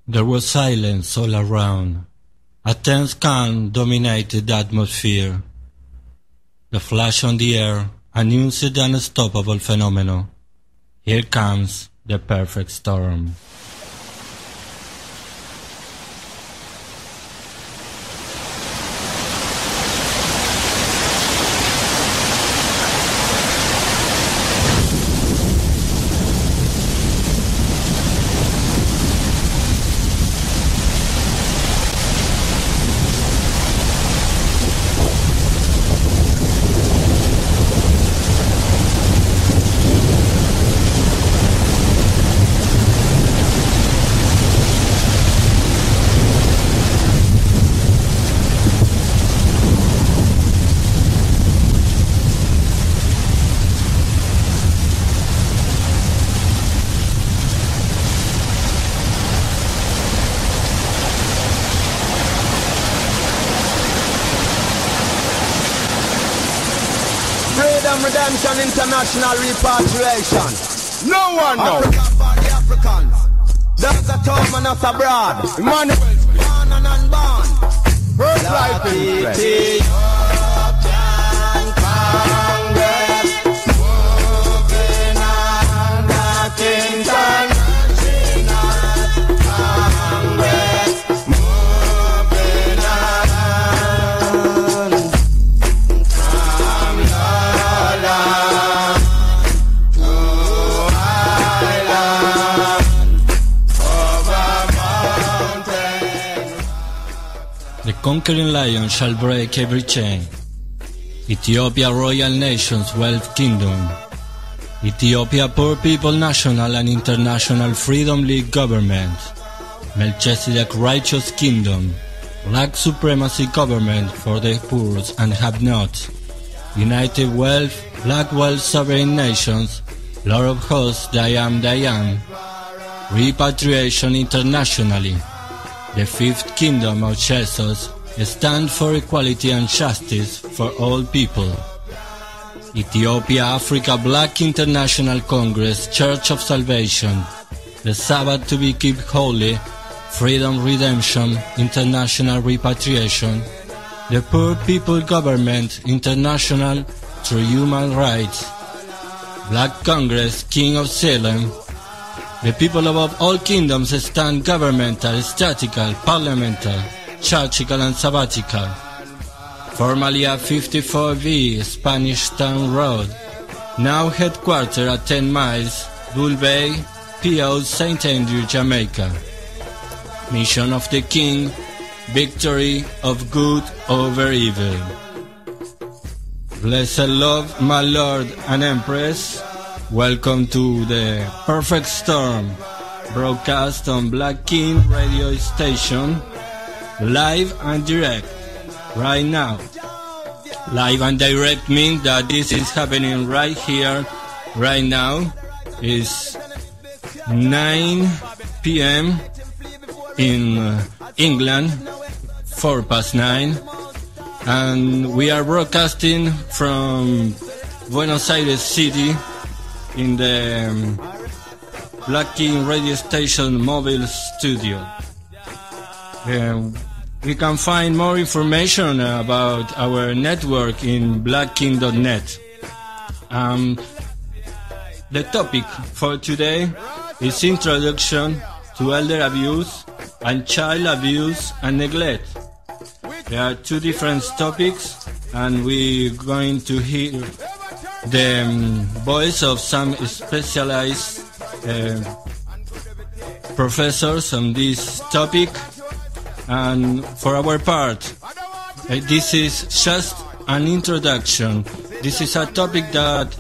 There was silence all around. A tense calm dominated the atmosphere. The flash on the air announced the unstoppable phenomenon. Here comes the perfect storm. Redemption, international repatriation. No one knows. Africa for the Africans. There's a home and us abroad. Emmanuel's born and unborn. Birth life in place. Moving on, nothing done. Conquering lion shall break every chain. Ethiopia Royal Nations Wealth Kingdom. Ethiopia Poor People National and International Freedom League Government. Melchizedek Righteous Kingdom. Black Supremacy Government for the poor and have-nots. United Wealth, Black Wealth Sovereign Nations. Lord of Hosts, I am. Repatriation internationally. The Fifth Kingdom of Jesus stands for equality and justice for all people. Ethiopia Africa Black International Congress Church of Salvation. The Sabbath to be kept holy. Freedom Redemption International Repatriation. The Poor People Government International through Human Rights. Black Congress King of Salem. The people above all kingdoms stand governmental, statical, parliamental, churchical and sabbatical. Formerly a 54V Spanish Town Road, now headquartered at 10 miles, Bull Bay, PO St. Andrew, Jamaica. Mission of the King, victory of good over evil. Blessed love, my Lord and Empress. Welcome to the Perfect Storm, broadcast on Black King radio station, live and direct, right now. Live and direct means that this is happening right here, right now. It's 9 p.m. in England, 9:04, and we are broadcasting from Buenos Aires City, in the Black King radio station mobile studio. We can find more information about our network in blackking.net. The topic for today is introduction to elder abuse and child abuse and neglect. There are two different topics, and we're going to hear the voice of some specialized professors on this topic. And for our part, this is just an introduction. This is a topic that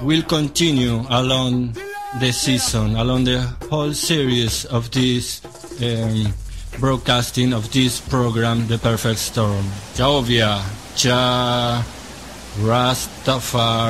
will continue along the season, along the whole series of this broadcasting of this program, The Perfect Storm. Jehovah, Jah Rastafari.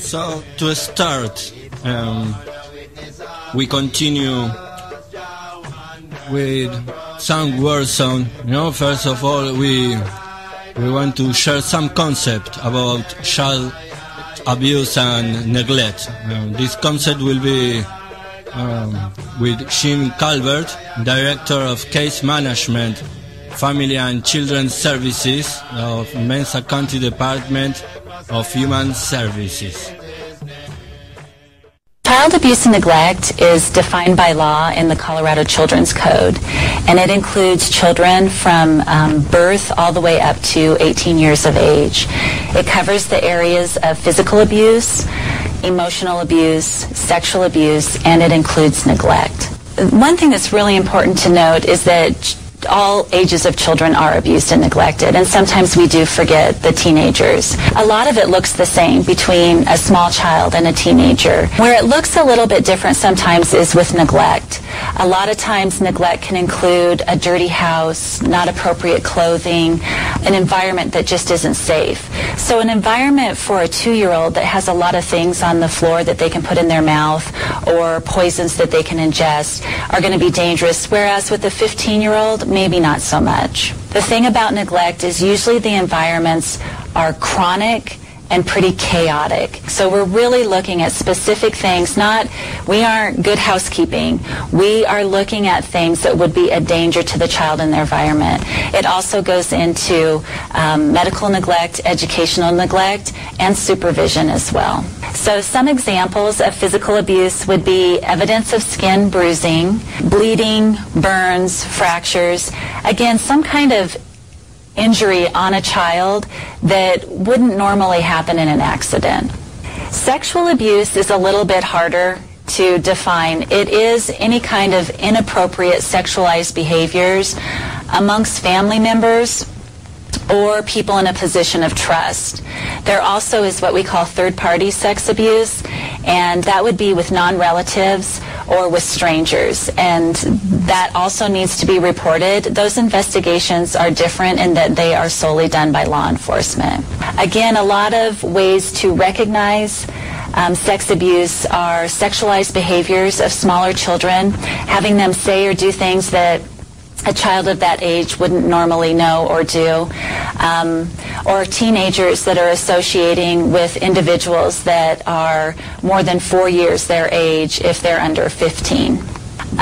So to start, we continue with some words on. First of all, we want to share some concept about child abuse and neglect. This concept will be with Jim Calvert, Director of Case Management, Family and Children's Services of Mensa County Department of Human Services. Child abuse and neglect is defined by law in the Colorado Children's Code, and it includes children from birth all the way up to 18 years of age. It covers the areas of physical abuse, emotional abuse, sexual abuse, and it includes neglect. One thing that's really important to note is that all ages of children are abused and neglected, and sometimes we do forget the teenagers. A lot of it looks the same between a small child and a teenager. Where it looks a little bit different sometimes is with neglect. A lot of times neglect can include a dirty house, not appropriate clothing, an environment that just isn't safe. So an environment for a 2-year-old that has a lot of things on the floor that they can put in their mouth or poisons that they can ingest are going to be dangerous, whereas with a 15-year-old, maybe not so much. The thing about neglect is usually the environments are chronic and pretty chaotic. So we're really looking at specific things. We aren't good housekeeping. We are looking at things that would be a danger to the child and their environment. It also goes into medical neglect, educational neglect, and supervision as well. So some examples of physical abuse would be evidence of skin bruising, bleeding, burns, fractures. Again, some kind of injury on a child that wouldn't normally happen in an accident. Sexual abuse is a little bit harder to define. It is any kind of inappropriate sexualized behaviors amongst family members or people in a position of trust. There also is what we call third-party sex abuse, and that would be with non-relatives or with strangers, and that also needs to be reported. Those investigations are different in that they are solely done by law enforcement. Again, a lot of ways to recognize sex abuse are sexualized behaviors of smaller children, having them say or do things that a child of that age wouldn't normally know or do, or teenagers that are associating with individuals that are more than 4 years their age if they're under 15.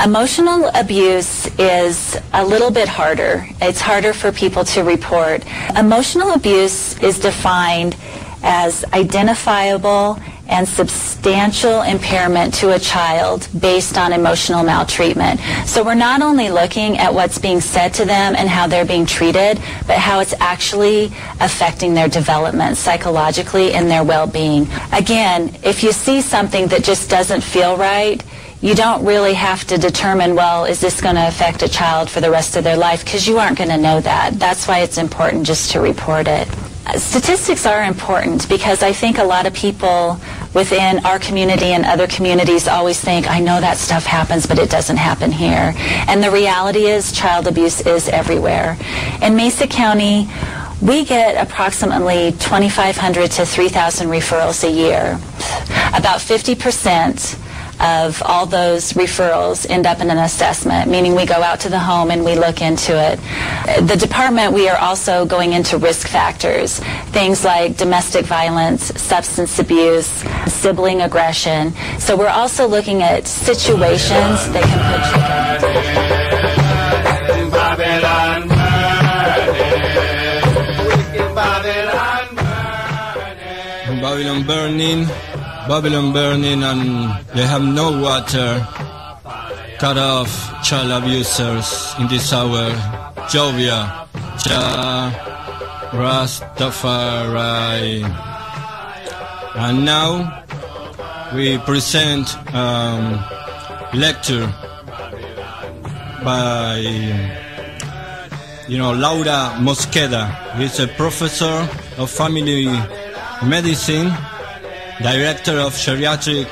Emotional abuse is a little bit harder. It's harder for people to report. Emotional abuse is defined as identifiable and substantial impairment to a child based on emotional maltreatment. So we're not only looking at what's being said to them and how they're being treated, but how it's actually affecting their development psychologically and their well-being. Again, if you see something that just doesn't feel right, you don't really have to determine, well, is this going to affect a child for the rest of their life? Because you aren't going to know that. That's why it's important just to report it. Statistics are important because I think a lot of people within our community and other communities always think, I know that stuff happens, but it doesn't happen here. And the reality is child abuse is everywhere. In Mesa County, we get approximately 2,500 to 3,000 referrals a year. About 50% of all those referrals end up in an assessment, meaning we go out to the home and we look into it. The department, we are also going into risk factors, things like domestic violence, substance abuse, sibling aggression. So we're also looking at situations that can put children. Babylon burning, and they have no water. Cut off child abusers in this hour. Jovia, Jah, Rastafari. And now we present lecture by Laura Mosqueda. He's a professor of family medicine, Director of Geriatric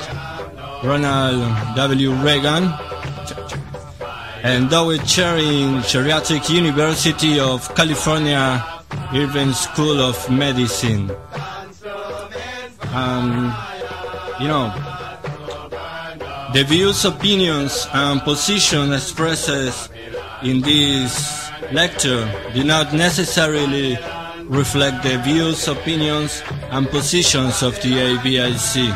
Ronald W. Reagan, and Dowell Chair in Geriatric University of California, Irvine School of Medicine. the views, opinions, and positions expressed in this lecture do not necessarily reflect the views, opinions, and positions of the ABIC.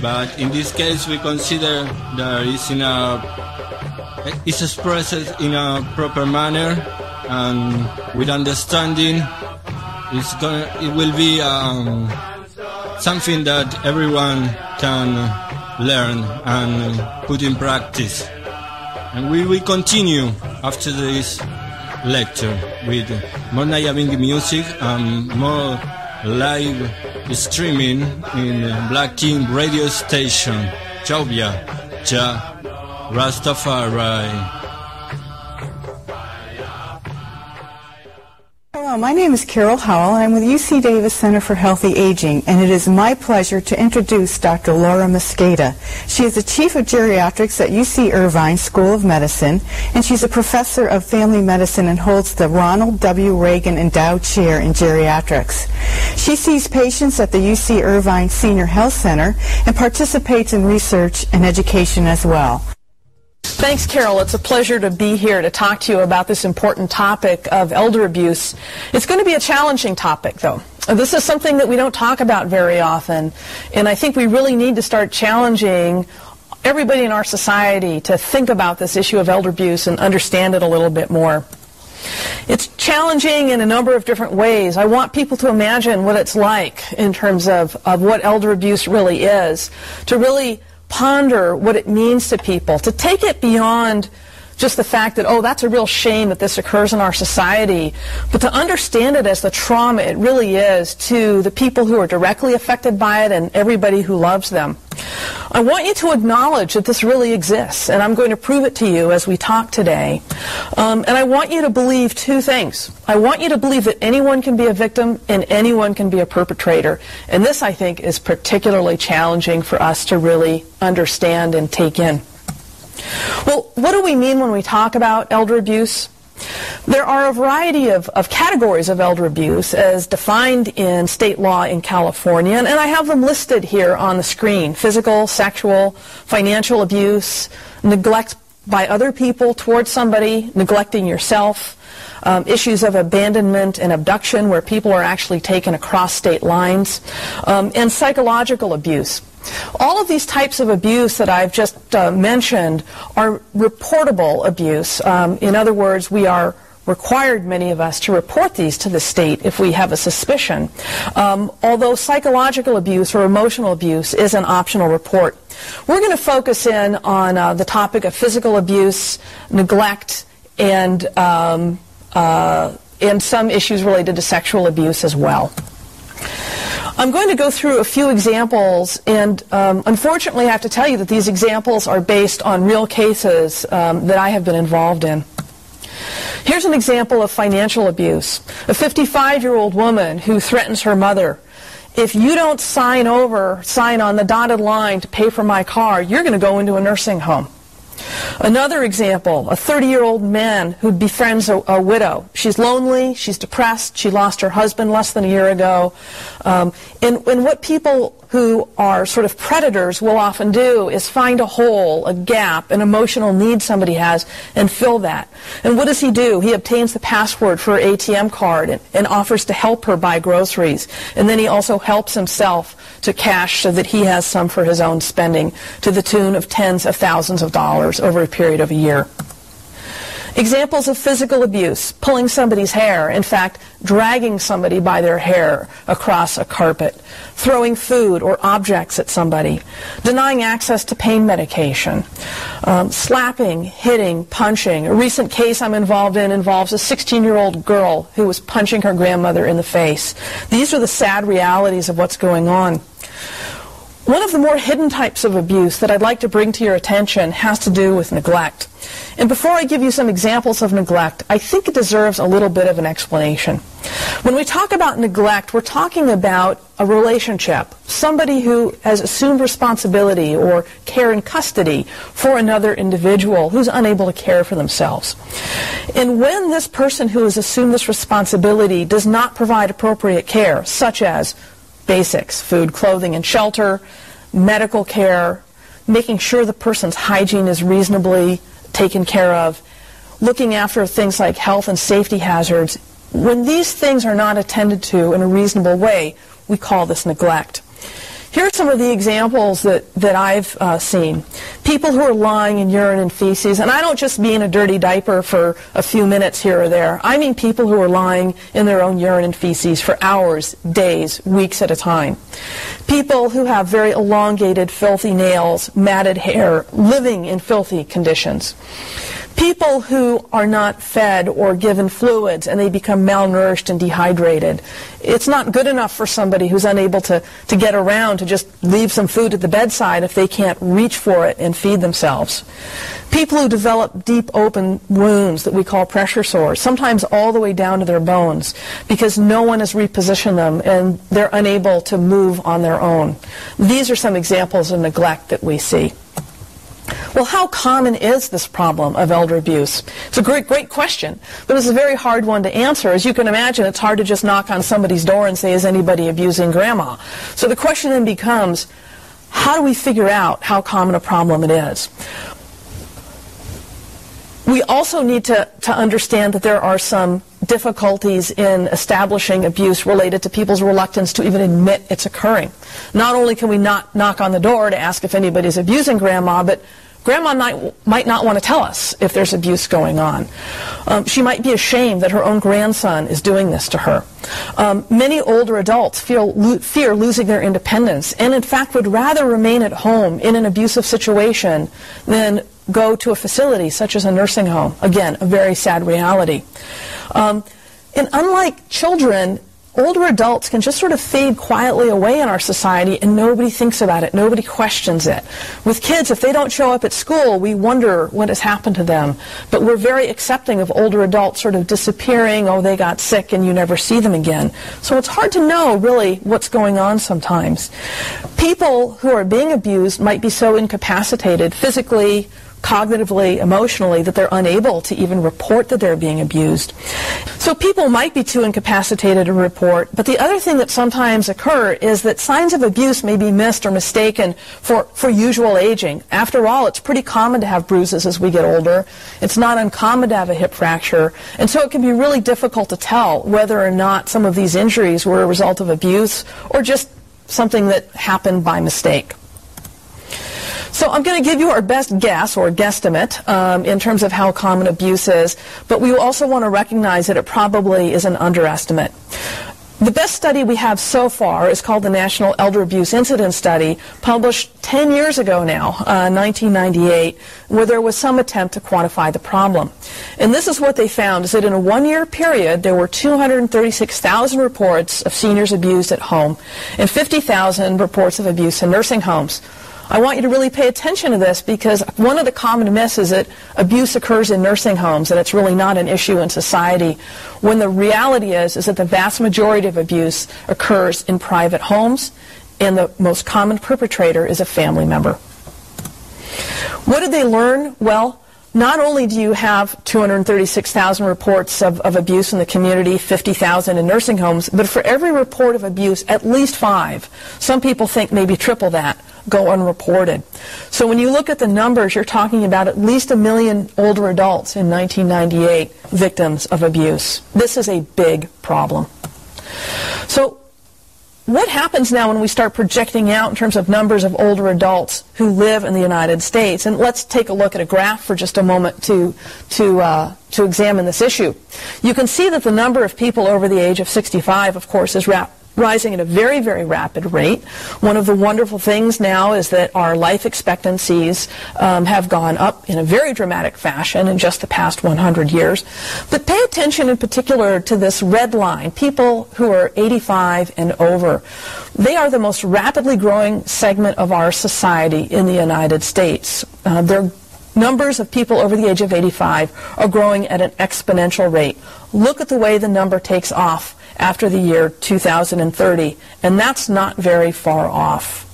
But in this case, we consider that it's expressed in a proper manner and with understanding. It will be something that everyone can learn and put in practice. And we will continue after this lecture with more Nyahbinghi music and more live streaming in Black King radio station. Ethiopia, Rastafari. Hello, my name is Carol Howell. I'm with UC Davis Center for Healthy Aging, and it is my pleasure to introduce Dr. Laura Mosqueda. She is the Chief of Geriatrics at UC Irvine School of Medicine, and she's a Professor of Family Medicine and holds the Ronald W. Reagan Endowed Chair in Geriatrics. She sees patients at the UC Irvine Senior Health Center and participates in research and education as well. Thanks, Carol. It's a pleasure to be here to talk to you about this important topic of elder abuse. It's going to be a challenging topic, though. This is something that we don't talk about very often, and I think we really need to start challenging everybody in our society to think about this issue of elder abuse and understand it a little bit more. It's challenging in a number of different ways. I want people to imagine what it's like in terms of what elder abuse really is, to really ponder what it means to people, to take it beyond just the fact that, oh, that's a real shame that this occurs in our society, but to understand it as the trauma it really is to the people who are directly affected by it and everybody who loves them. I want you to acknowledge that this really exists, and I'm going to prove it to you as we talk today. And I want you to believe two things. I want you to believe that anyone can be a victim and anyone can be a perpetrator. And this, I think, is particularly challenging for us to really understand and take in. Well, what do we mean when we talk about elder abuse? There are a variety of categories of elder abuse as defined in state law in California, and I have them listed here on the screen. Physical, sexual, financial abuse, neglect by other people towards somebody, neglecting yourself, issues of abandonment and abduction where people are actually taken across state lines, and psychological abuse. All of these types of abuse that I've just mentioned are reportable abuse. In other words, we are required, many of us, to report these to the state if we have a suspicion. Although psychological abuse or emotional abuse is an optional report. We're going to focus in on the topic of physical abuse, neglect, and some issues related to sexual abuse as well. I'm going to go through a few examples, and unfortunately I have to tell you that these examples are based on real cases that I have been involved in. Here's an example of financial abuse. A 55-year-old woman who threatens her mother. If you don't sign on the dotted line to pay for my car, you're going to go into a nursing home. Another example, a 30-year-old man who befriends a widow. She's lonely, she's depressed, she lost her husband less than a year ago. And what people who are sort of predators will often do is find a hole, a gap, an emotional need somebody has, and fill that. And what does he do? He obtains the password for her ATM card and offers to help her buy groceries. And then he also helps himself to cash so that he has some for his own spending to the tune of tens of thousands of dollars over a period of a year. Examples of physical abuse: pulling somebody's hair, in fact, dragging somebody by their hair across a carpet, throwing food or objects at somebody, denying access to pain medication, slapping, hitting, punching. A recent case I'm involved in involves a 16-year-old girl who was punching her grandmother in the face. These are the sad realities of what's going on. One of the more hidden types of abuse that I'd like to bring to your attention has to do with neglect. And before I give you some examples of neglect, I think it deserves a little bit of an explanation. When we talk about neglect, we're talking about a relationship, somebody who has assumed responsibility or care and custody for another individual who's unable to care for themselves. And when this person who has assumed this responsibility does not provide appropriate care, such as basics: food, clothing, and shelter, medical care, making sure the person's hygiene is reasonably taken care of, looking after things like health and safety hazards. When these things are not attended to in a reasonable way, we call this neglect. Here are some of the examples that I've seen. People who are lying in urine and feces, and I don't just mean a dirty diaper for a few minutes here or there. I mean people who are lying in their own urine and feces for hours, days, weeks at a time. People who have very elongated, filthy nails, matted hair, living in filthy conditions. People who are not fed or given fluids and they become malnourished and dehydrated. It's not good enough for somebody who's unable to get around to just leave some food at the bedside if they can't reach for it and feed themselves. People who develop deep open wounds that we call pressure sores, sometimes all the way down to their bones, because no one has repositioned them and they're unable to move on their own. These are some examples of neglect that we see. Well, how common is this problem of elder abuse? It's a great question, but it's a very hard one to answer. As you can imagine, it's hard to just knock on somebody's door and say, is anybody abusing grandma? So the question then becomes, how do we figure out how common a problem it is? We also need to understand that there are some difficulties in establishing abuse related to people's reluctance to even admit it's occurring. Not only can we not knock on the door to ask if anybody's abusing grandma, but grandma might not want to tell us if there's abuse going on. She might be ashamed that her own grandson is doing this to her. Many older adults fear losing their independence and in fact would rather remain at home in an abusive situation than go to a facility such as a nursing home. Again, a very sad reality. And unlike children, older adults can just sort of fade quietly away in our society and nobody thinks about it, nobody questions it. With kids, if they don't show up at school, we wonder what has happened to them. But we're very accepting of older adults sort of disappearing, oh, they got sick and you never see them again. So it's hard to know really what's going on sometimes. People who are being abused might be so incapacitated physically, cognitively, emotionally, that they're unable to even report that they're being abused. So people might be too incapacitated to report, but the other thing that sometimes occurs is that signs of abuse may be missed or mistaken for usual aging. After all, it's pretty common to have bruises as we get older. It's not uncommon to have a hip fracture, and so it can be really difficult to tell whether or not some of these injuries were a result of abuse or just something that happened by mistake. So I'm going to give you our best guess or guesstimate in terms of how common abuse is, but we also want to recognize that it probably is an underestimate. The best study we have so far is called the National Elder Abuse Incidence Study, published 10 years ago now, 1998, where there was some attempt to quantify the problem. And this is what they found, is that in a one-year period, there were 236,000 reports of seniors abused at home and 50,000 reports of abuse in nursing homes. I want you to really pay attention to this because one of the common myths is that abuse occurs in nursing homes and it's really not an issue in society, when the reality is that the vast majority of abuse occurs in private homes and the most common perpetrator is a family member. What did they learn? Well, not only do you have 236,000 reports of abuse in the community, 50,000 in nursing homes, but for every report of abuse, at least 5, some people think maybe triple that, go unreported. So when you look at the numbers, you're talking about at least 1 million older adults in 1998 victims of abuse. This is a big problem. So what happens now when we start projecting out in terms of numbers of older adults who live in the United States? And let's take a look at a graph for just a moment to examine this issue. You can see that the number of people over the age of 65, of course, is rising at a very, very rapid rate. One of the wonderful things now is that our life expectancies have gone up in a very dramatic fashion in just the past 100 years. But pay attention in particular to this red line, people who are 85 and over. They are the most rapidly growing segment of our society in the United States. Their numbers of people over the age of 85 are growing at an exponential rate. Look at the way the number takes off after the year 2030, and that's not very far off.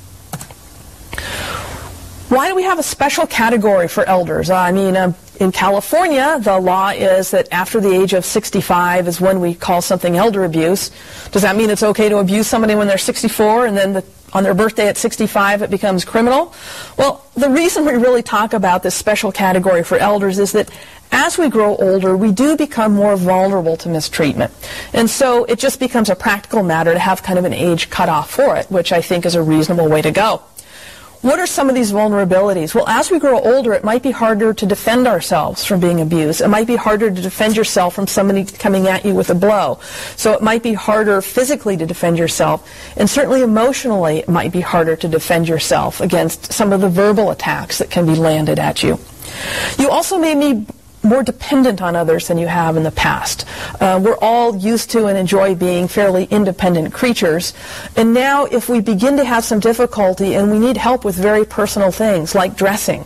Why do we have a special category for elders? I mean, In California, the law is that after the age of 65 is when we call something elder abuse. Does that mean it's okay to abuse somebody when they're 64 and then on their birthday at 65 it becomes criminal? Well, the reason we really talk about this special category for elders is that as we grow older, we do become more vulnerable to mistreatment. And so it just becomes a practical matter to have kind of an age cutoff for it, which I think is a reasonable way to go. What are some of these vulnerabilities? Well, as we grow older, it might be harder to defend ourselves from being abused. It might be harder to defend yourself from somebody coming at you with a blow. So it might be harder physically to defend yourself. And certainly emotionally, it might be harder to defend yourself against some of the verbal attacks that can be landed at you. You also may be more dependent on others than you have in the past. We're all used to and enjoy being fairly independent creatures. And now if we begin to have some difficulty and we need help with very personal things like dressing,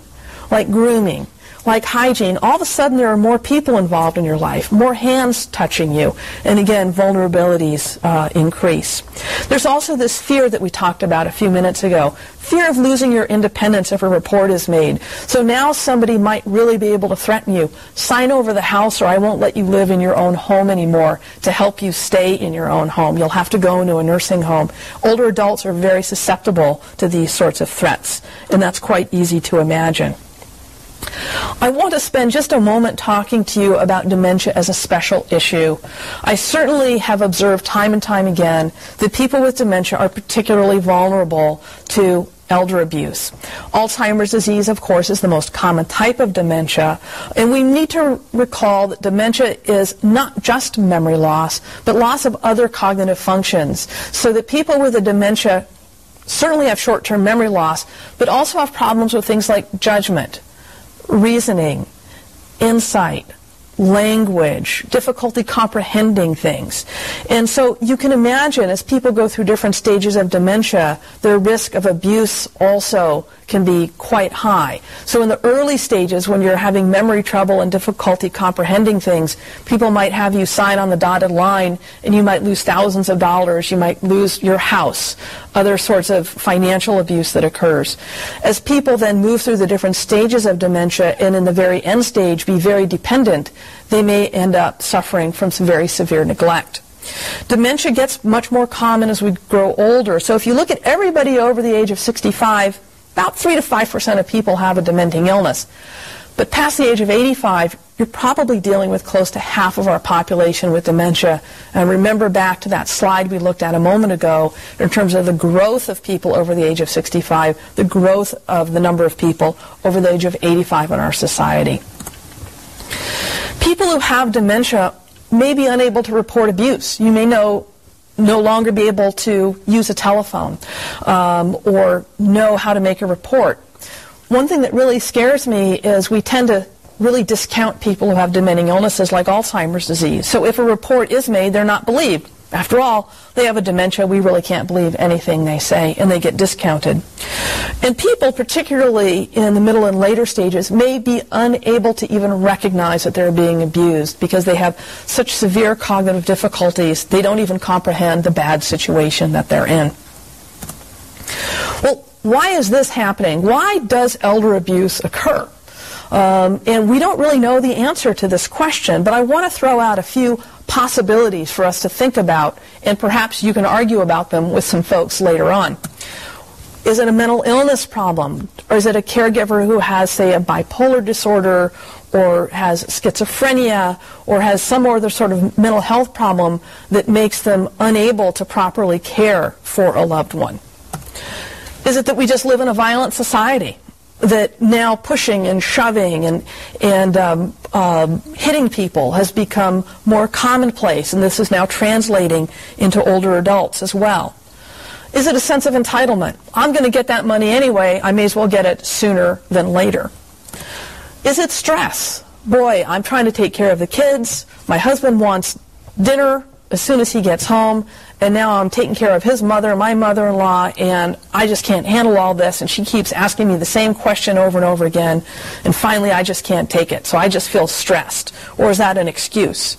like grooming, like hygiene, all of a sudden there are more people involved in your life, more hands touching you, and again, vulnerabilities increase. There's also this fear that we talked about a few minutes ago, fear of losing your independence if a report is made. So now somebody might really be able to threaten you, sign over the house or I won't let you live in your own home anymore to help you stay in your own home. You'll have to go into a nursing home. Older adults are very susceptible to these sorts of threats, and that's quite easy to imagine. I want to spend just a moment talking to you about dementia as a special issue. I certainly have observed time and time again that people with dementia are particularly vulnerable to elder abuse. Alzheimer's disease, of course, is the most common type of dementia, and we need to recall that dementia is not just memory loss, but loss of other cognitive functions, so that people with a dementia certainly have short-term memory loss, but also have problems with things like judgment, reasoning, insight, language, difficulty comprehending things. And so you can imagine as people go through different stages of dementia, their risk of abuse also can be quite high. So in the early stages when you're having memory trouble and difficulty comprehending things, people might have you sign on the dotted line and you might lose thousands of dollars, you might lose your house, other sorts of financial abuse that occurs. As people then move through the different stages of dementia and in the very end stage be very dependent, they may end up suffering from some very severe neglect. Dementia gets much more common as we grow older. So if you look at everybody over the age of 65, about 3 to 5% of people have a dementing illness. But past the age of 85, you're probably dealing with close to half of our population with dementia. And remember back to that slide we looked at a moment ago in terms of the growth of people over the age of 65, the growth of the number of people over the age of 85 in our society. People who have dementia may be unable to report abuse. You may no longer be able to use a telephone or know how to make a report. One thing that really scares me is we tend to really discount people who have dementing illnesses like Alzheimer's disease. So if a report is made, they're not believed. After all, they have a dementia, we really can't believe anything they say, and they get discounted. And people, particularly in the middle and later stages, may be unable to even recognize that they're being abused because they have such severe cognitive difficulties, they don't even comprehend the bad situation that they're in. Well, why is this happening? Why does elder abuse occur? And we don't really know the answer to this question, but I want to throw out a few possibilities for us to think about, and perhaps you can argue about them with some folks later on. Is it a mental illness problem? Or is it a caregiver who has, say, a bipolar disorder or has schizophrenia or has some other sort of mental health problem that makes them unable to properly care for a loved one? Is it that we just live in a violent society, that now pushing and shoving and hitting people has become more commonplace, and this is now translating into older adults as well? Is it a sense of entitlement? I'm going to get that money anyway, I may as well get it sooner than later. Is it stress? Boy, I'm trying to take care of the kids, my husband wants dinner as soon as he gets home, and now I'm taking care of his mother, my mother-in-law, and I just can't handle all this, and she keeps asking me the same question over and over again, and finally I just can't take it, so I just feel stressed. Or is that an excuse?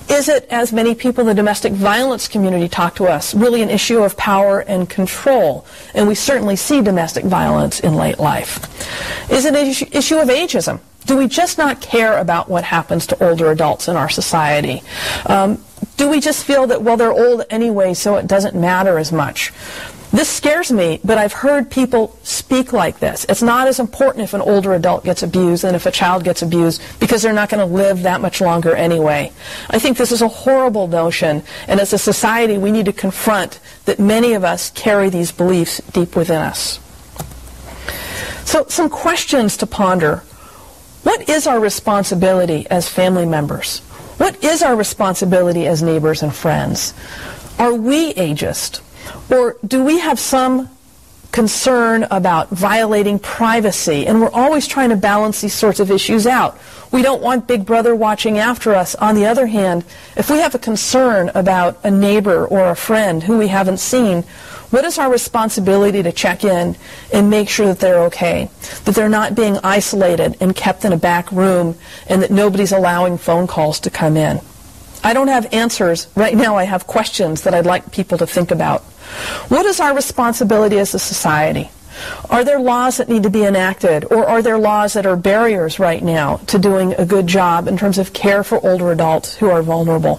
Is it, as many people in the domestic violence community talk to us, really an issue of power and control? And we certainly see domestic violence in late life. Is it an issue of ageism? Do we just not care about what happens to older adults in our society? Do we just feel that, well, they're old anyway, so it doesn't matter as much? This scares me, but I've heard people speak like this. It's not as important if an older adult gets abused than if a child gets abused, because they're not going to live that much longer anyway. I think this is a horrible notion, and as a society we need to confront that many of us carry these beliefs deep within us. So some questions to ponder. What is our responsibility as family members? What is our responsibility as neighbors and friends? Are we ageist? Or do we have some concern about violating privacy? And we're always trying to balance these sorts of issues out. We don't want Big Brother watching after us. On the other hand, if we have a concern about a neighbor or a friend who we haven't seen, what is our responsibility to check in and make sure that they're okay, that they're not being isolated and kept in a back room, and that nobody's allowing phone calls to come in? I don't have answers. Right now I have questions that I'd like people to think about. What is our responsibility as a society? Are there laws that need to be enacted, or are there laws that are barriers right now to doing a good job in terms of care for older adults who are vulnerable?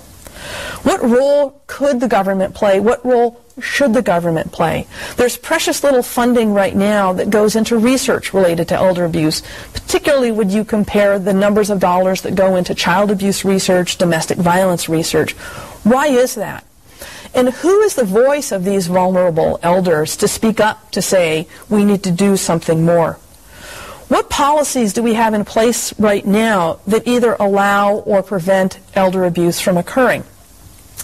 What role could the government play? What role should the government play? There's precious little funding right now that goes into research related to elder abuse, particularly when you compare the numbers of dollars that go into child abuse research, domestic violence research. Why is that? And who is the voice of these vulnerable elders to speak up to say we need to do something more? What policies do we have in place right now that either allow or prevent elder abuse from occurring?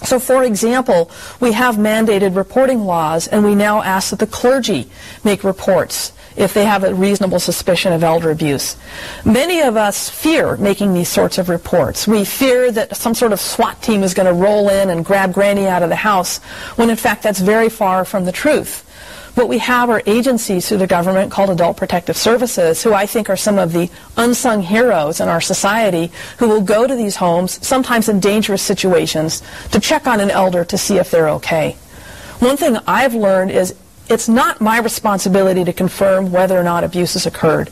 So, for example, we have mandated reporting laws, and we now ask that the clergy make reports if they have a reasonable suspicion of elder abuse. Many of us fear making these sorts of reports. We fear that some sort of SWAT team is going to roll in and grab Granny out of the house, when in fact that's very far from the truth. What we have are agencies through the government called Adult Protective Services, who I think are some of the unsung heroes in our society, who will go to these homes, sometimes in dangerous situations, to check on an elder to see if they're okay. One thing I've learned is it's not my responsibility to confirm whether or not abuse has occurred.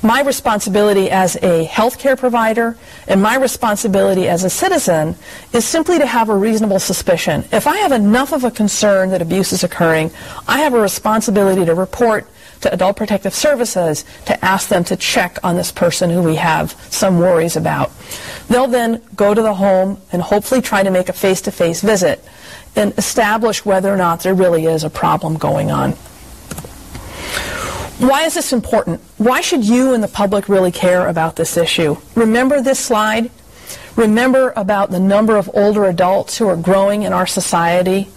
My responsibility as a healthcare provider and my responsibility as a citizen is simply to have a reasonable suspicion. If I have enough of a concern that abuse is occurring, I have a responsibility to report to Adult Protective Services to ask them to check on this person who we have some worries about. They'll then go to the home and hopefully try to make a face-to-face visit and establish whether or not there really is a problem going on. Why is this important? Why should you and the public really care about this issue? Remember this slide? Remember about the number of older adults who are growing in our society?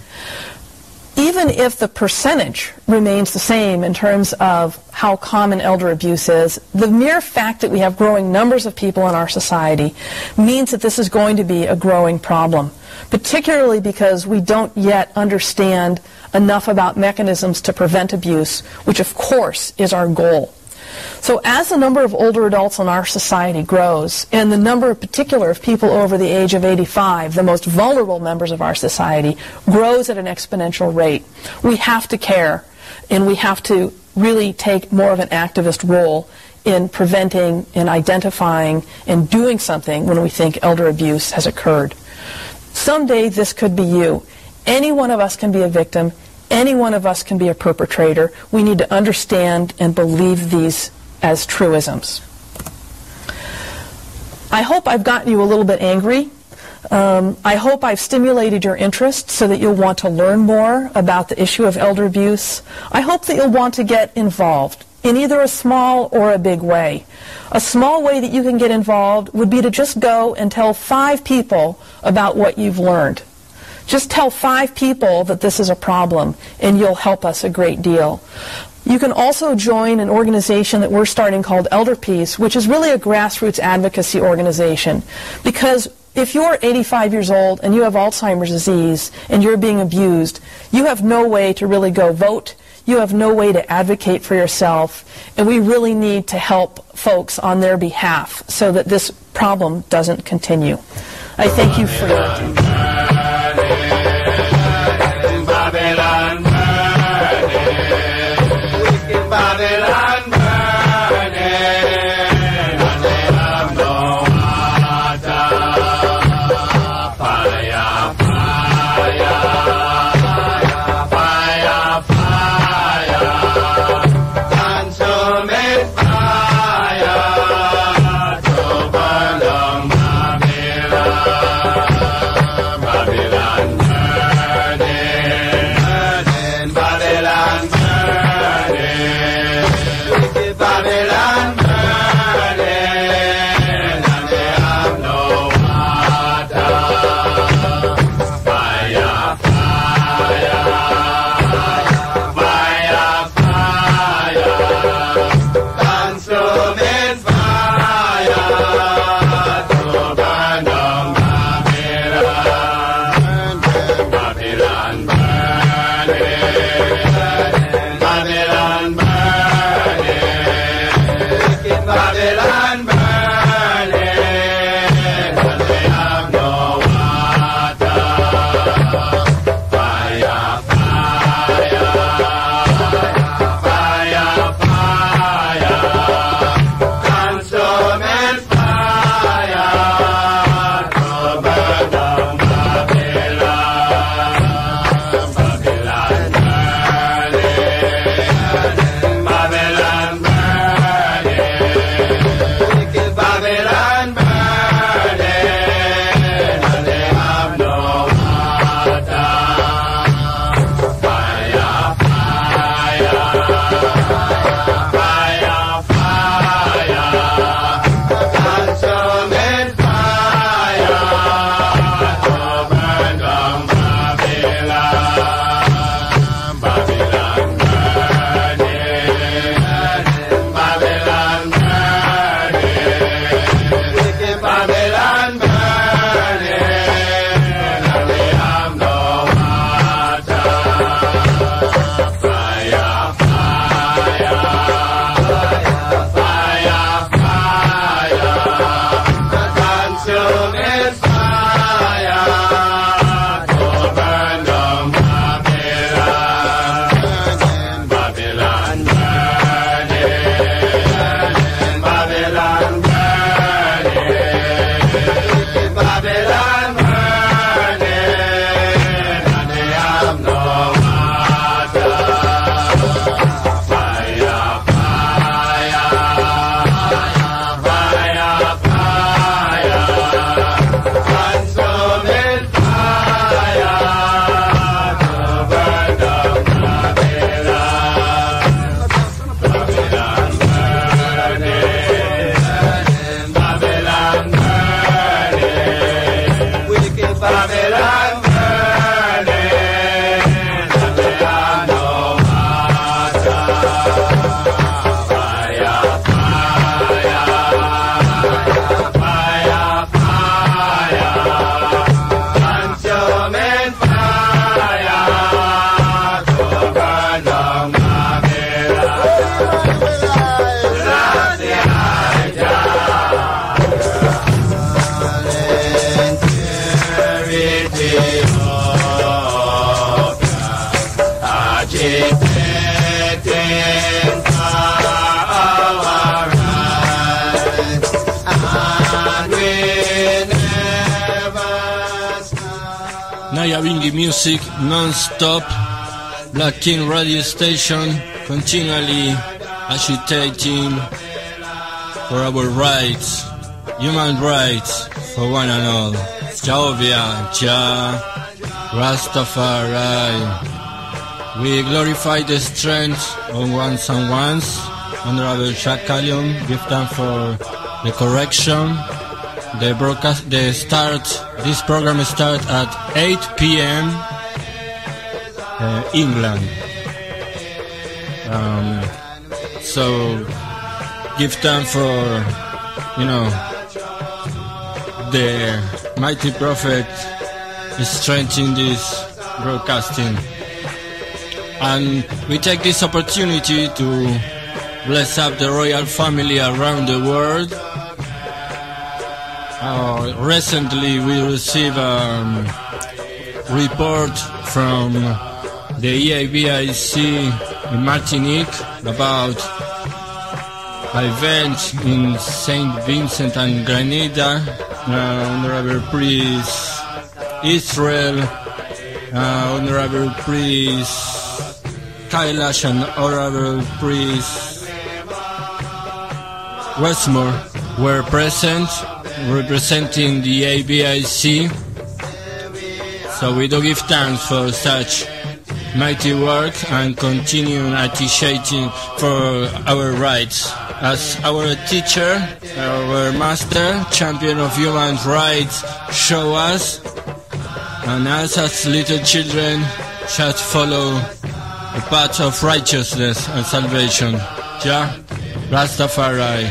Even if the percentage remains the same in terms of how common elder abuse is, the mere fact that we have growing numbers of people in our society means that this is going to be a growing problem, particularly because we don't yet understand enough about mechanisms to prevent abuse, which of course is our goal. So as the number of older adults in our society grows, and the number in particular of people over the age of 85, the most vulnerable members of our society, grows at an exponential rate, we have to care, and we have to really take more of an activist role in preventing and identifying and doing something when we think elder abuse has occurred. Someday this could be you. Any one of us can be a victim. Any one of us can be a perpetrator. We need to understand and believe these as truisms. I hope I've gotten you a little bit angry. I hope I've stimulated your interest so that you'll want to learn more about the issue of elder abuse. I hope that you'll want to get involved in either a small or a big way. A small way that you can get involved would be to just go and tell 5 people about what you've learned. Just tell 5 people that this is a problem, and you'll help us a great deal. You can also join an organization that we're starting called Elder Peace, which is really a grassroots advocacy organization. Because if you're 85 years old and you have Alzheimer's disease and you're being abused, you have no way to really go vote. You have no way to advocate for yourself, and we really need to help folks on their behalf so that this problem doesn't continue. I thank you for your attention. Babylon burning. Nyahbinghi music non-stop, Black King radio station, continually agitating for our rights, human rights for one and all. Ethiopia, Jah, Rastafari. We glorify the strength of ones and ones. Honorable Shakalion, give them for the correction. This program starts at 8 p.m. England. So give time for, the mighty prophet strengthening this broadcasting. And we take this opportunity to bless up the royal family around the world. Recently we received a report from the EABIC in Martinique about an event in St. Vincent and Grenada. Honorable Priest Israel, Honorable Priest Kailash and Honorable Priest Westmore were present, representing the ABIC. So we do give thanks for such mighty work and continue agitating for our rights. As our teacher, our master, champion of human rights, show us, and us as little children shall follow the path of righteousness and salvation. Jah, Rastafari.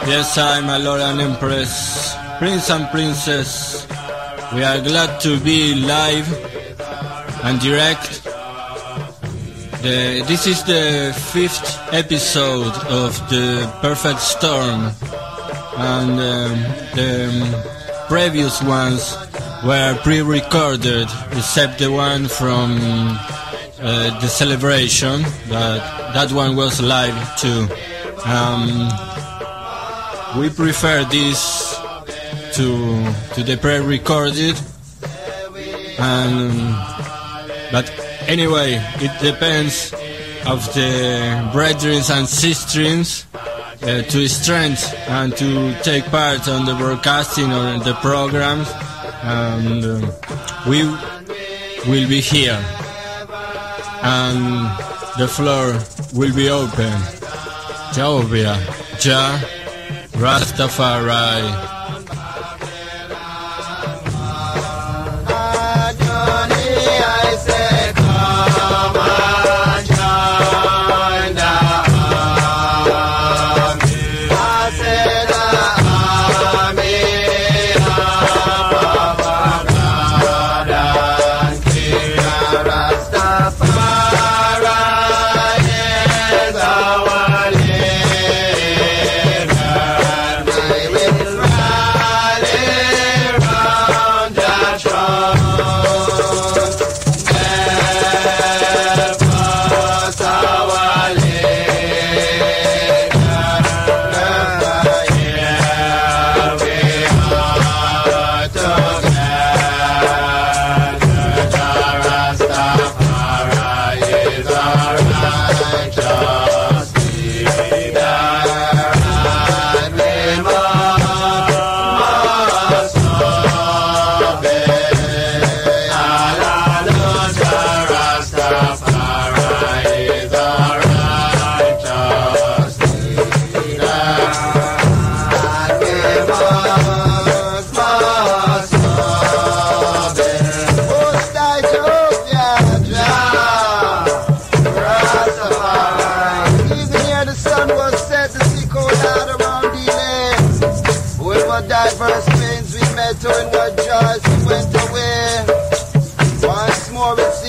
Yes, I, my Lord and Empress, Prince and Princess, we are glad to be live and direct. This is the 5th episode of The Perfect Storm, and the previous ones were pre-recorded, except the one from the celebration, that one was live too. We prefer this to the pre-recorded, but anyway, it depends of the brethren and sisters to strength and to take part on the broadcasting or the programs, and we will be here, and the floor will be open. Ethiopia, Jah, Rastafari. Right.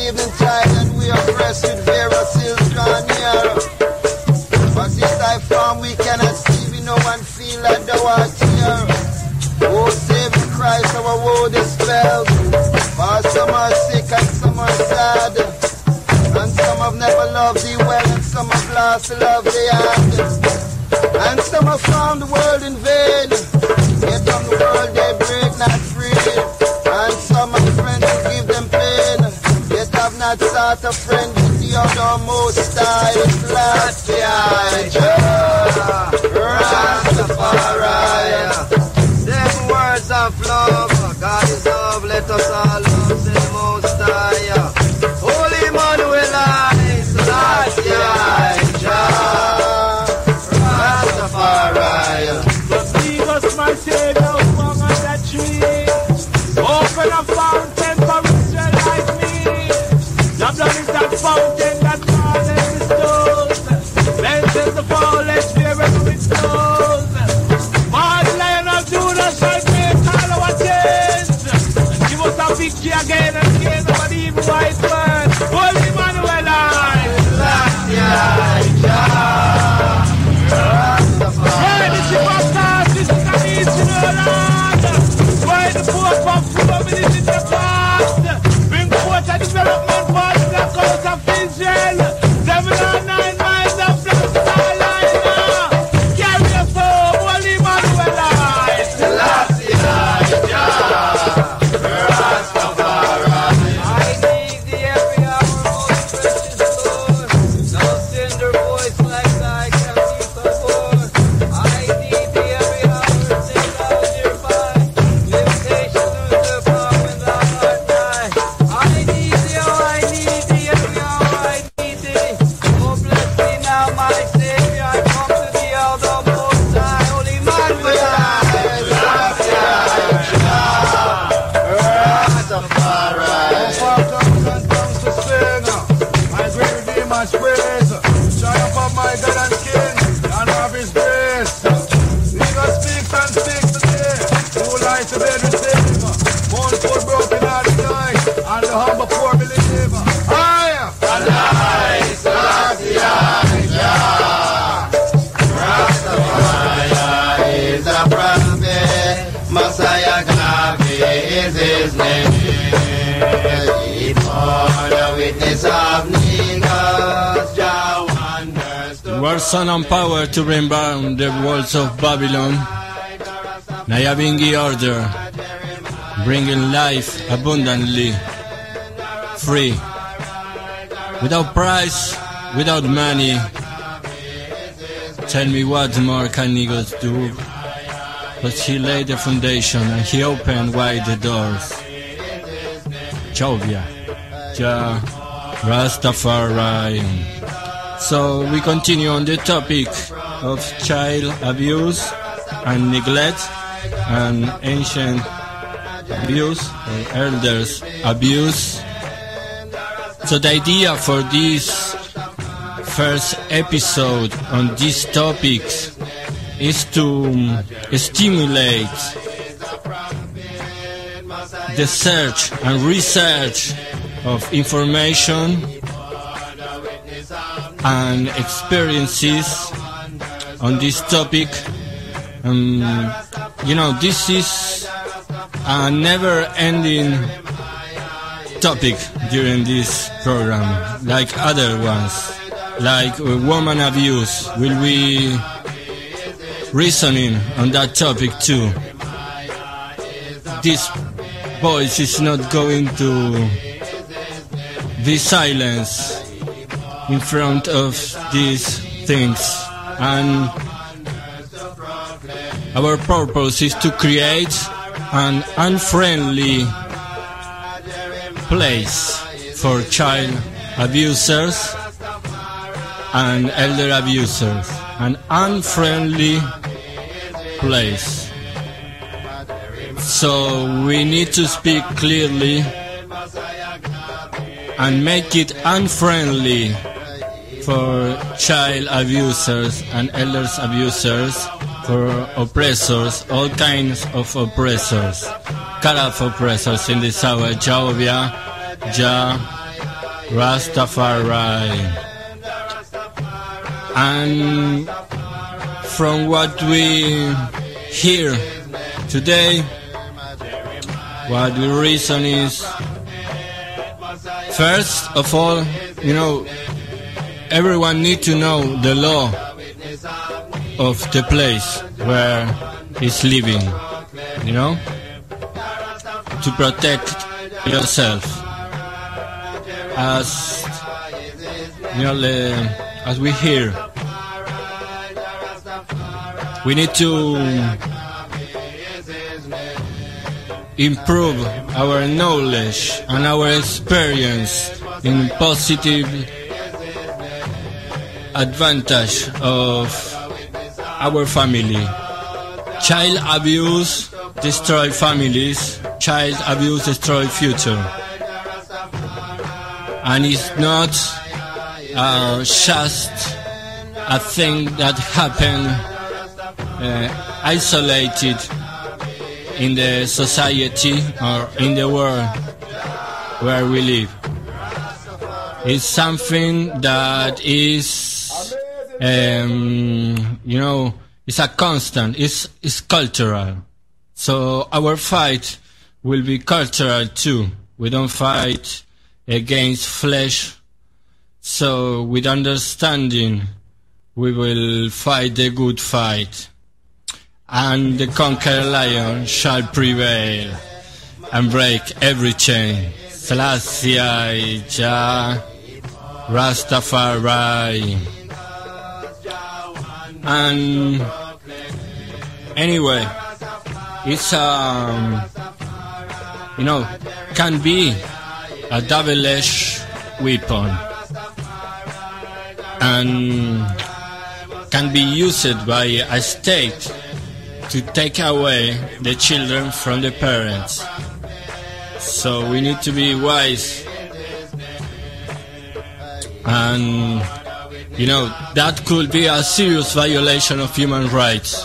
evening tide and we are pressed with various hills drawn near. But this I found we cannot see, we know and feel like thou art here. Oh, save Christ, our woe dispelled. For some are sick and some are sad, and some have never loved thee well, and some have lost the love they had, and some have found the world in vain. Yet from the world they break not free, and some have friends who give them pain, yet have not sought a friend with the other most high. Last Rastafari. 7 words of love, God is love, let us all love, say the most high. Holy Emmanuel, Selassie, Rastafari. But Jesus, my Savior, who hung on that tree, open a fountain for Israel like me. The blood is that fountain that causes the stones, cleanses the foulest wherever it goes. For the Lion of Judah shall make all our chains, and give us a victory again and again over the evil white man. Holy Emmanuel, Selassie, why the ship of stars is in the east, Lord? Why the Pope of Rome is in the past? Bring forth a development for the black house of Israel. 7 or 9 miles of black starlight. Carry us home, Holy Emmanuel, Selassie, Rastafari. I need thee every hour, most precious Lord. No tender voice like thy can be before. I need thee every hour, say thou dear Pai. Limitation lose their power when thou art nigh. I need thee, oh I need thee every hour, I need thee. Oh bless thee now, my Savior, I come to thee, all thou most high. Holy Emmanuel, Rastafari. For tongues and tongues to sing, my great Redeemer's praise. Triumph of my God and King, and of His grace. Jesus speaks and speaks today. New life to bed receive. Mournful broken heart night, and the humble poor believer. I am alive, Selassie, Rastafari is a prophet, Messiah God is his name. He bore the witness of niggas, Jah wonders to You are son and power to bring down the walls of Babylon. Nyahbinghi order, bringing life abundantly, free, without price, without money. Tell me what more can niggas do? But he laid the foundation and he opened wide the doors. Ethiopia, Jah, Rastafari. So we continue on the topic of child abuse and neglect and ancient abuse or elders abuse. So the idea for this first episode on these topics is to stimulate the search and research of information and experiences on this topic. This is a never-ending topic during this program, like other ones, like woman abuse. Will we reasoning on that topic too? This voice is not going to be silenced in front of these things, and our purpose is to create an unfriendly place for child abusers and elder abusers, an unfriendly place. So we need to speak clearly and make it unfriendly for child abusers and elders abusers, for oppressors, all kinds of oppressors, cut off oppressors in this hour. Ethiopia, Jah, Rastafari. And from what we hear today, what the reason is, first of all, everyone needs to know the law of the place where he's living, to protect yourself. As we hear, we need to improve our knowledge and our experience in positive advantage of our family. Child abuse destroy families, child abuse destroy future. And it's not just a thing that happened isolated in the society or in the world where we live. It's something that is, it's a constant, it's cultural. So our fight will be cultural too. We don't fight against flesh. So with understanding, we will fight the good fight. And the conquered lion shall prevail and break every chain. Selassie Jah Rastafari. And anyway, it's can be a double-edged weapon and can be used by a state to take away the children from the parents. So we need to be wise. And, that could be a serious violation of human rights.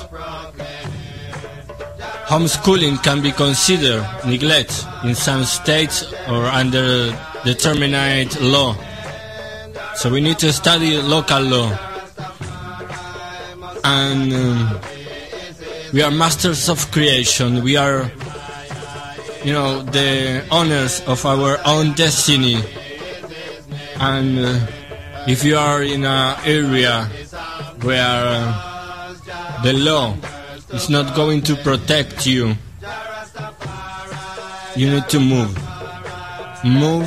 Homeschooling can be considered neglect in some states or under determined law. So we need to study local law. And we are masters of creation. We are, the owners of our own destiny. And if you are in an area where the law is not going to protect you, you need to move. Move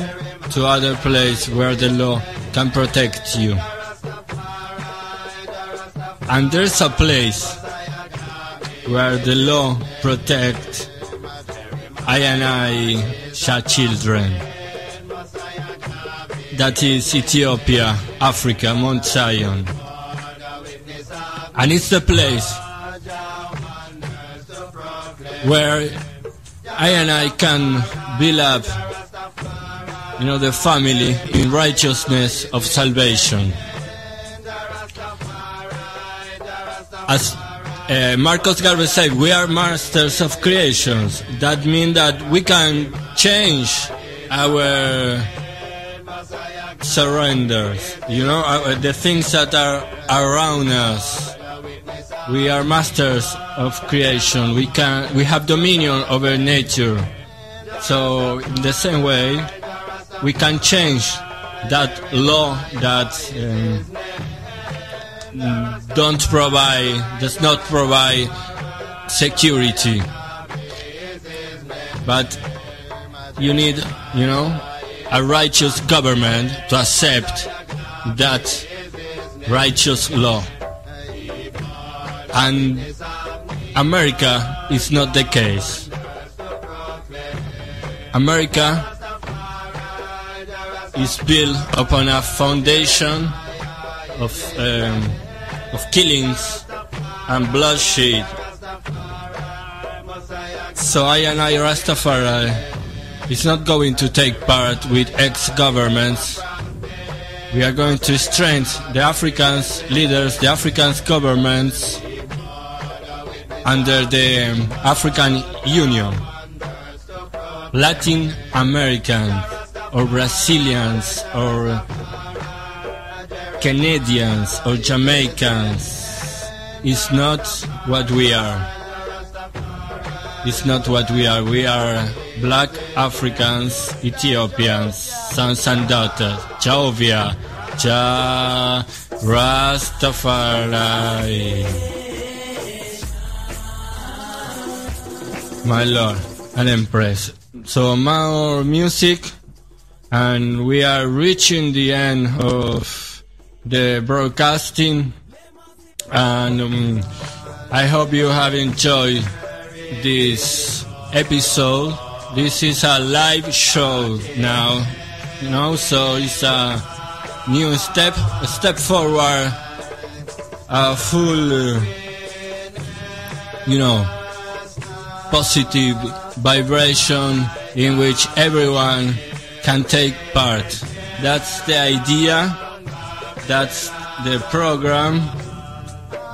to other place where the law can protect you. And there's a place where the law protects I children. That is Ethiopia, Africa, Mount Zion. And it's the place where I can build up, the family in righteousness of salvation. As Marcos Garvey said, we are masters of creations. That means that we can change our surrenders, the things that are around us. We are masters of creation. We have dominion over nature. So in the same way, we can change that law that does not provide security. But you need, a righteous government to accept that righteous law. And America is not the case. America is built upon a foundation of killings and bloodshed. So I Rastafari is not going to take part with ex-governments. We are going to strengthen the Africans leaders, the Africans governments under the African Union, Latin American or Brazilians or Canadians or Jamaicans. It's not what we are. It's not what we are. We are black Africans, Ethiopians, sons and daughters. Jehovah, Jah, Rastafari. My Lord, an Empress. So more music, and we are reaching the end of the broadcasting, and I hope you have enjoyed this episode. This is a live show now, you know, so it's a new step forward, a full, positive vibration in which everyone can take part. That's the idea, that's the program.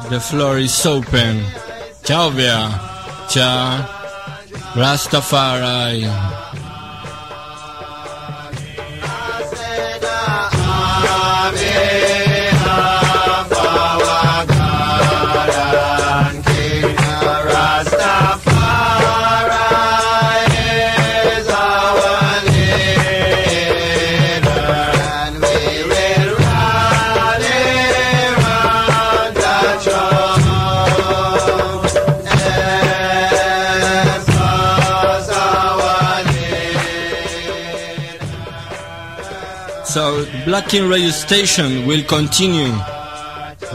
The floor is open. Jehovah, Jah, Rastafari. So Black King Radio Station will continue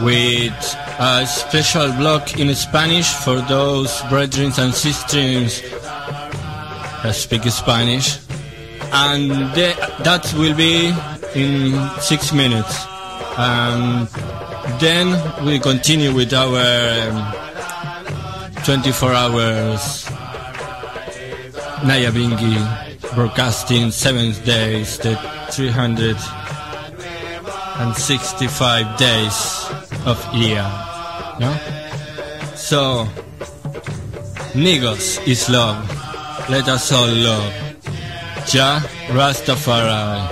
with a special block in Spanish for those brethren and sisters that speak Spanish, and that will be in 6 minutes. Then we continue with our 24 hours Nyahbinghi broadcasting 7 days, the 365 days of year. No? So, Nigos is love. Let us all love. Jah Rastafari.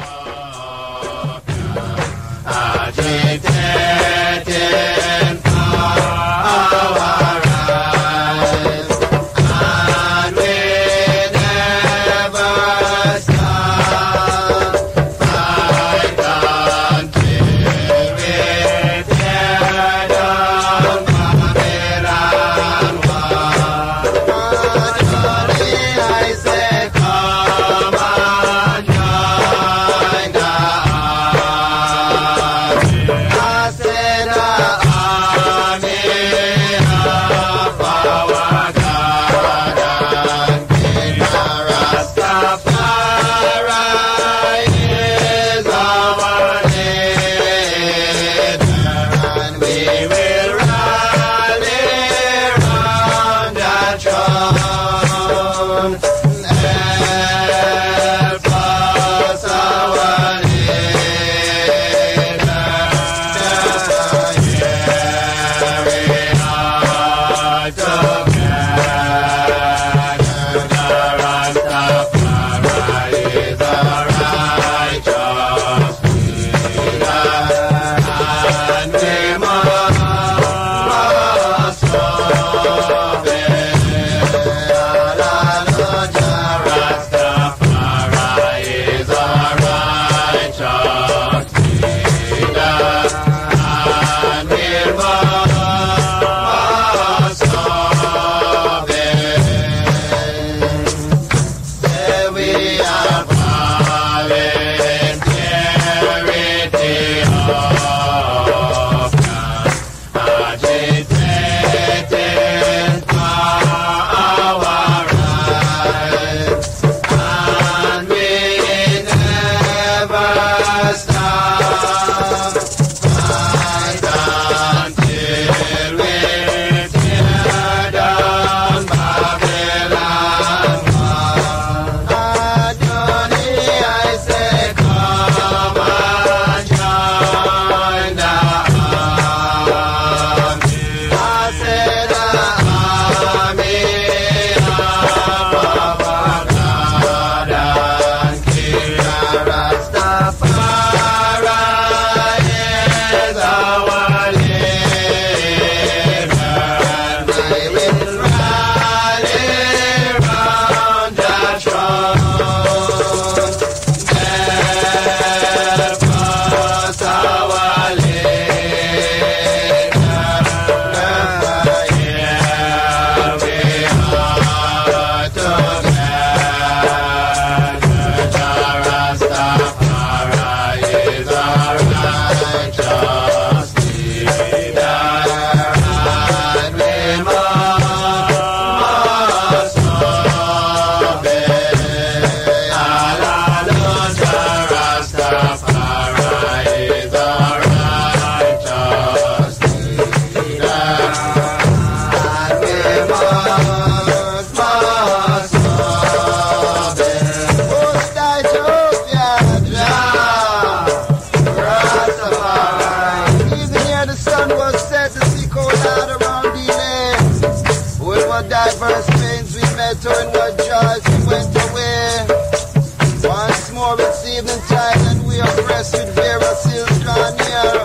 Pharaoh still draw near.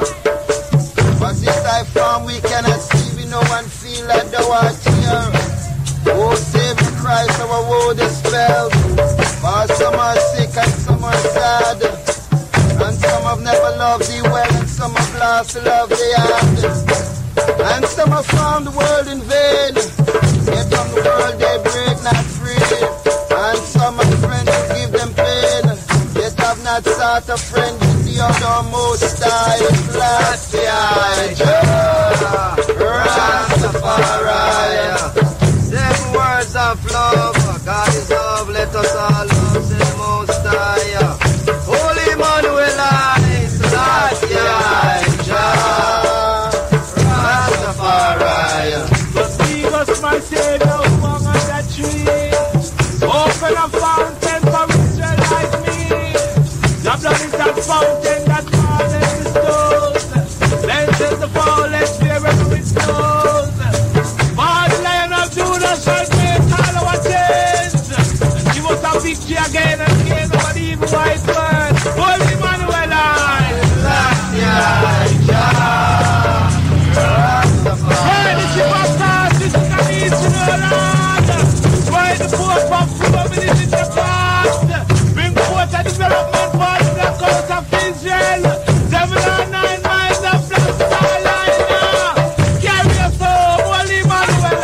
But this I found we cannot see, we know and feel like thou art here. Oh, Savior Christ, our woe dispelled. For some are sick and some are sad, and some have never loved thee well, and some have lost the love they had, and some have found the world in vain. Yet from the world they break not free, and some have friends who give them pain, yet have not sought a friend with the other most high. Last Rastafari. 7 words of love, God is love, let us all love the most high. Holy Emmanuel, Rastafari. Receive us, my Savior, who hung on that tree. Open a fountain for Israel like me. The blood is that fountain that pardons the souls. Cleanses the foulest wherever it goes. For the Lion of Judah shall break all our chains. Give us a victory again and again over the evil white word. Holy Emmanuel, why the ship of stars is in the east, Lord? Why the Pope of Rome is in the past? Bring forth a development for the black coast of Israel. 7 or 9 miles of black starline. Carry us home, Holy Emmanuel.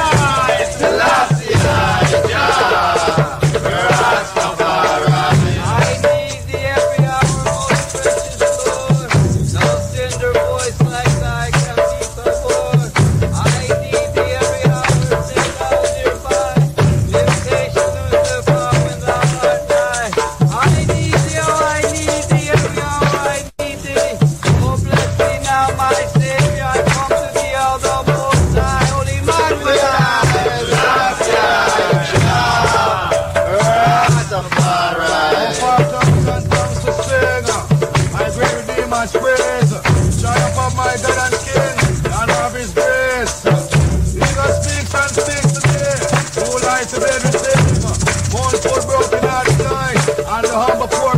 Broken out of time, and the humble poor